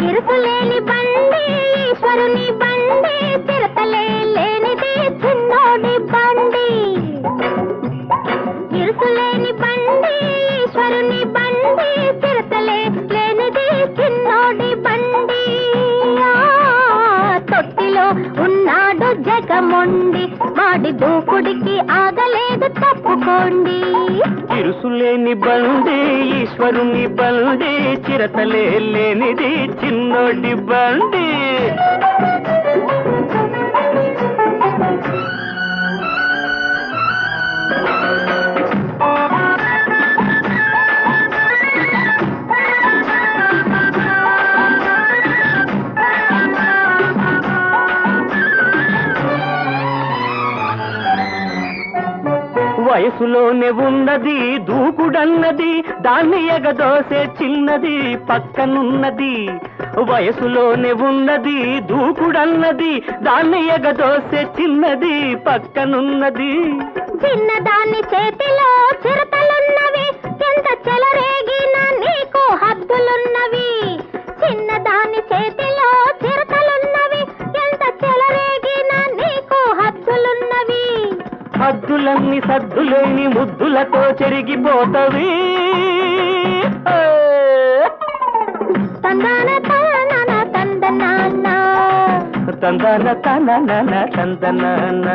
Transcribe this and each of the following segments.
ఇరుసులేని బండి ఈశ్వరుని బండి చిరతలే లేనిది చిన్నోడి బండి ఇరుసులేని బండి ఈశ్వరుని బండి చిరతలే లేనిది చిన్నోడి బండి తొట్టిలో ఉన్నాడు జగమొండి మాడి దూకుడికి ఆగలేదు తప్పుకోండి ఇరుసులేని బండి ఈశ్వరుని బండి చిరతలే లేనిది చిన్నోడి బండి వయసులోనే ఉన్నది దూకుడన్నది దాన్ని ఎగదోసే చిన్నది పక్కనున్నది వయసులోనే ఉన్నది దూకుడన్నది దాన్ని ఎగదోసే చిన్నది పక్కనున్నది చిన్నదాన్ని చేతిలో చిరతలున్నవి ఎంత చెలరేగినా నీకు హద్దులున్నవి చిన్నదాన్ని చేతిలో చిరతలున్నవి ఎంత చెలరేగినా నీకు హద్దులున్నవి హద్దులన్నీ సద్దులేని ముద్దులతో చెరిగిపోతవి తందన తనన తందనాన్న తందన తనన తందనాన్న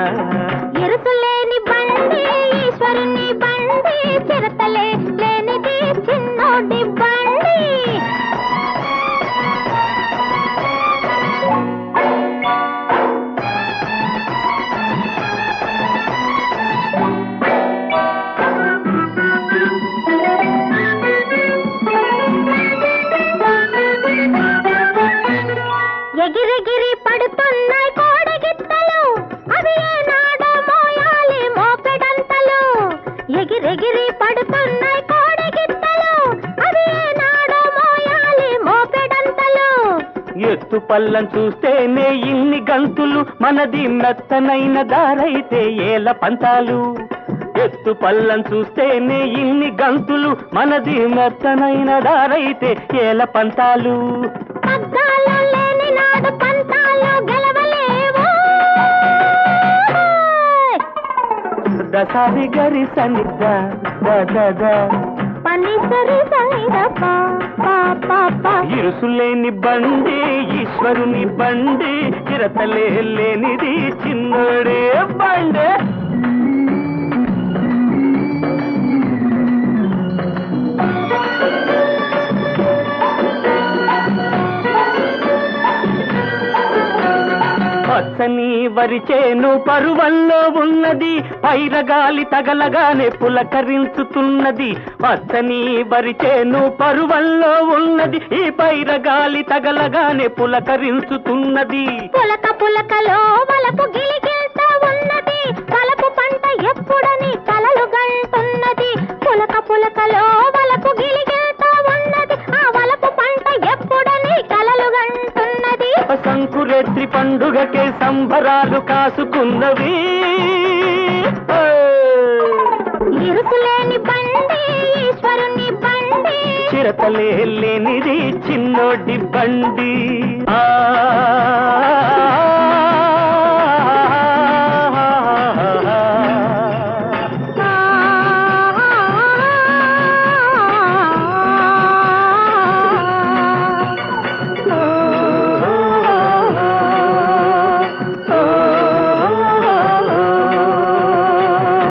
ఇరుసులేని బండి ఈశ్వరుని బండి చిరతలే లేనిది చిన్నోడి బండి ఎగిరెగిరి పడుతున్నాయి కోడగిత్తలు అవి ఏనాడో మోయాలి మోపెడంతలు ఎగిరెగిరి పడుతున్నాయి కోడగిత్తలు అవి ఏనాడో మోయాలి మోపెడంతలు ఎత్తు పల్లం చూస్తేనే ఇన్ని గంతులు మనది మెత్తనైన దారైతే ఏల పంతాలు ఎత్తు పల్లం చూస్తేనే ఇన్ని గంతులు మనది మెత్తనైన దారైతే ఏల పంతాలు పగ్గాలు లేని నాడు పంతాలు గెలవలేవు దసారి గరి సన్నిధ పని సరి సన్నిధ ఇరుసులేని బండి ఈశ్వరుని బండి చిరతలే లేనిది చిన్నోడే బండి పచ్చని వరిచేను పరువల్లో ఉన్నది పైరగాలి తగలగానే పులకరించుతున్నది పచ్చని వరిచేను పరువల్లో ఉన్నది ఈ పైరగాలి తగలగానే పులకరించుతున్నది పులక పులకలో వలపు గిలిగిల్తా ఉన్నది వలపు పంట ఎప్పుడని కలలు గంటున్నది పులక పులకలో వలపు గిలిగిల్తా ఉన్నది ఆ వలపు పంట ఎప్పుడని కలలు గంటున్నది సంకురేత్రి పండుగకే సంబరాలు కాసుకున్నవి ఇరుసులేని బండి ఈశ్వరుని బండి చిరతలే లేనిది చిన్నోడి బండి ఆ